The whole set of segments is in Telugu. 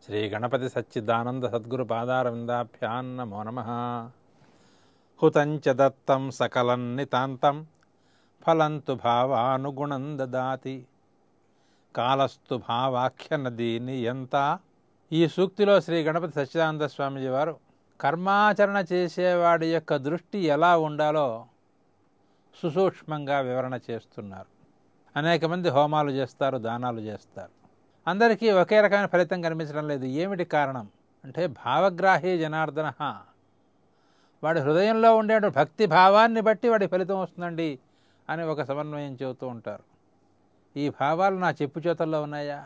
శ్రీ గణపతి సచ్చిదానంద సద్గురు పాదారవిందాభ్యాం నమో నమః. హుతంచ దత్తం సకలం నితాంతం ఫలంతు భావానుగుణం దదాతి కాలస్తు భావాఖ్య నదీ నియంత. ఈ సూక్తిలో శ్రీ గణపతి సచ్చిదానంద స్వామీజీ వారు కర్మాచరణ చేసేవాడి యొక్క దృష్టి ఎలా ఉండాలో సుసూక్ష్మంగా వివరణ చేస్తున్నారు. అనేక మంది హోమాలు చేస్తారు, దానాలు చేస్తారు, అందరికీ ఒకే రకమైన ఫలితం కనిపించడం లేదు. ఏమిటి కారణం అంటే భావగ్రాహి జనార్దన, వాడి హృదయంలో ఉండే భక్తి భావాన్ని బట్టి వాడి ఫలితం వస్తుందండి అని ఒక సమన్వయం చెబుతూ ఉంటారు. ఈ భావాలు నా చెప్పు చేతుల్లో ఉన్నాయా?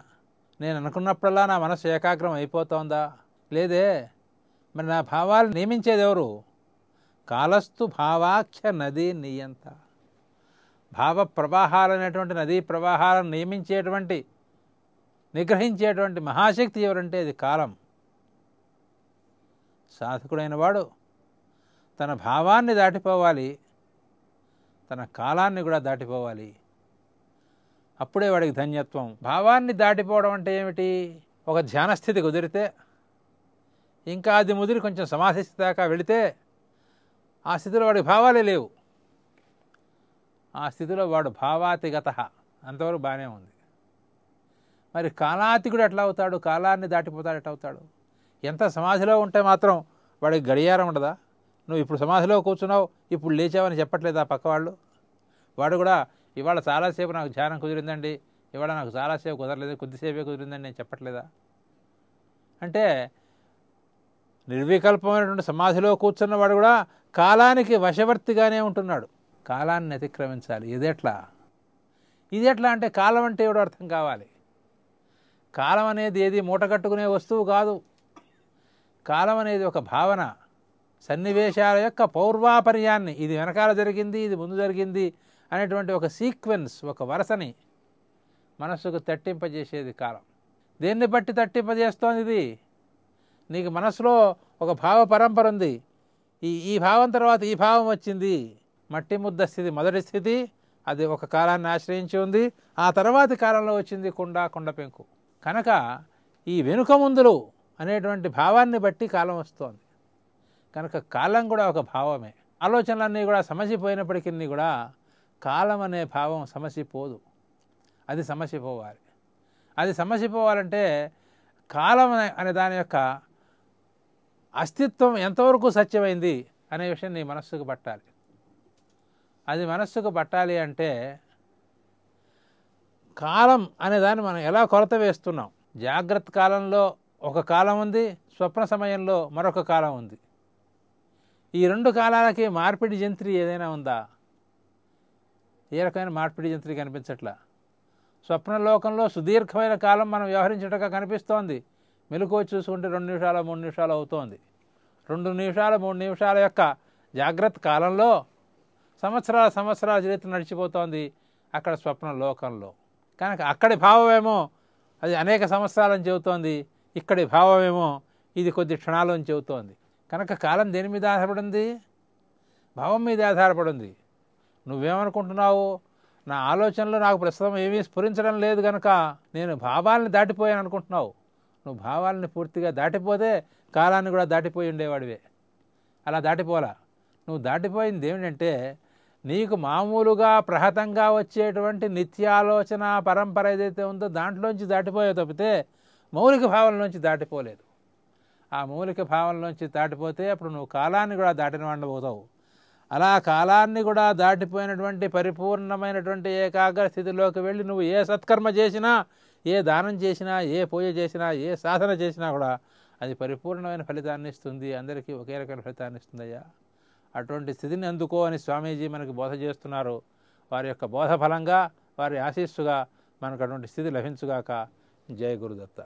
నేను అనుకున్నప్పుడల్లా నా మనసు ఏకాగ్రం అయిపోతోందా? లేదే. మరి నా భావాలు నియమించేది ఎవరు? కాలస్తు భావాఖ్య నదీ నియంత. భావ ప్రవాహాలు అనేటువంటి నదీ ప్రవాహాలను నియమించేటువంటి నిగ్రహించేటువంటి మహాశక్తి ఎవరంటే అది కాలం. సాధకుడైన వాడు తన భావాన్ని దాటిపోవాలి, తన కాలాన్ని కూడా దాటిపోవాలి. అప్పుడే వాడికి ధన్యత్వం. భావాన్ని దాటిపోవడం అంటే ఏమిటి? ఒక ధ్యానస్థితి కుదిరితే, ఇంకా అది ముదిరి కొంచెం సమాధి స్థితి దాకా వెళితే ఆ స్థితిలో వాడికి భావాలే లేవు. ఆ స్థితిలో వాడు భావాతిగత. అంతవరకు బాగానే ఉంది. మరి కాలాతికుడు ఎట్లా అవుతాడు? కాలాన్ని దాటిపోతాడు ఎట్లా అవుతాడు? ఎంత సమాధిలో ఉంటే మాత్రం వాడికి గడియారం ఉండదా? నువ్వు ఇప్పుడు సమాధిలో కూర్చున్నావు, ఇప్పుడు లేచావని చెప్పట్లేదా పక్కవాళ్ళు? వాడు కూడా ఇవాళ చాలాసేపు నాకు ధ్యానం కుదిరిందండి, ఇవాళ నాకు చాలాసేపు కుదరలేదు, కొద్దిసేపే కుదిరిందని నేను చెప్పట్లేదా? అంటే నిర్వికల్పమైనటువంటి సమాధిలో కూర్చున్నవాడు కూడా కాలానికి వశవర్తిగానే ఉంటున్నాడు. కాలాన్ని అతిక్రమించాలి. ఇదెట్లా అంటే కాలం అంటే ఎవడో అర్థం కావాలి. కాలం అనేది ఏది మూటగట్టుకునే వస్తువు కాదు. కాలం అనేది ఒక భావన, సన్నివేశాల యొక్క పౌర్వాపర్యాన్ని, ఇది వెనకాల జరిగింది, ఇది ముందు జరిగింది అనేటువంటి ఒక సీక్వెన్స్, ఒక వరసని మనస్సుకు తట్టింపజేసేది కాలం. దేన్ని బట్టి తట్టింపజేస్తోంది ఇది? నీకు మనసులో ఒక భావ పరంపర ఉంది. ఈ భావం తర్వాత ఈ భావం వచ్చింది. మట్టి ముద్ద స్థితి మొదటి స్థితి, అది ఒక కాలాన్ని ఆశ్రయించి ఉంది. ఆ తర్వాతి కాలంలో వచ్చింది కుండ పెంకు. కనుక ఈ వెనుక ముందులు అనేటువంటి భావాన్ని బట్టి కాలం వస్తోంది. కనుక కాలం కూడా ఒక భావమే. ఆలోచనలన్నీ కూడా సమసిపోయినప్పటికీ కూడా కాలం అనే భావం సమసిపోదు. అది సమసిపోవాలి. అది సమసిపోవాలంటే కాలం అనే దాని యొక్క అస్తిత్వం ఎంతవరకు సత్యమైంది అనే విషయం నీ మనస్సుకు పట్టాలి. అది మనస్సుకు పట్టాలి అంటే కాలం అనేదాన్ని మనం ఎలా కొలత వేస్తున్నాం? జాగ్రత్త కాలంలో ఒక కాలం ఉంది, స్వప్న సమయంలో మరొక కాలం ఉంది. ఈ రెండు కాలాలకి మార్పిడి జంత్రి ఏదైనా ఉందా? ఏ రకమైన మార్పిడి జంత్రి కనిపించట్లా. స్వప్నలోకంలో సుదీర్ఘమైన కాలం మనం వ్యవహరించటగా కనిపిస్తోంది. మెలకువ చూసుకుంటే 2 నిమిషాలు 3 నిమిషాలు అవుతోంది. 2 నిమిషాలు 3 నిమిషాల యొక్క జాగ్రత్త కాలంలో సంవత్సరాల చరిత్ర నడిచిపోతోంది అక్కడ స్వప్నలోకంలో. కనుక అక్కడి భావమేమో అది అనేక సంవత్సరాలని చెబుతోంది, ఇక్కడి భావమేమో ఇది కొద్ది క్షణాలు అని చెబుతోంది. కనుక కాలం దేని మీద ఆధారపడింది? భావం మీద ఆధారపడింది. నువ్వేమనుకుంటున్నావు? నా ఆలోచనలో నాకు ప్రస్తుతం ఏమీ స్ఫురించడం లేదు కనుక నేను భావాలని దాటిపోయాను అనుకుంటున్నావు. నువ్వు భావాలని పూర్తిగా దాటిపోతే కాలాన్ని కూడా దాటిపోయి ఉండేవాడివే. అలా దాటిపోలా. నువ్వు దాటిపోయింది ఏమిటంటే నీకు మామూలుగా ప్రహతంగా వచ్చేటువంటి నిత్యాలోచన పరంపర ఏదైతే ఉందో దాంట్లోంచి దాటిపోయే తప్పితే మౌలిక భావనలోంచి దాటిపోలేదు. ఆ మౌలిక భావనలోంచి దాటిపోతే అప్పుడు నువ్వు కాలాన్ని కూడా దాటిన వాడిపోతావు. అలా కాలాన్ని కూడా దాటిపోయినటువంటి పరిపూర్ణమైనటువంటి ఏకాగ్ర స్థితిలోకి వెళ్ళి నువ్వు ఏ సత్కర్మ చేసినా, ఏ దానం చేసినా, ఏ పూజ చేసినా, ఏ సాధన చేసినా కూడా అది పరిపూర్ణమైన ఫలితాన్ని ఇస్తుంది. అందరికీ ఒకే రకమైన ఫలితాన్ని ఇస్తుందయ్యా. అటువంటి స్థితిని అందుకో అని స్వామీజీ మనకు బోధ చేస్తున్నారు. వారి యొక్క బోధ ఫలంగా, వారి ఆశీస్సుగా మనకు అటువంటి స్థితి లభించుగాక. జయ గురుదత్త.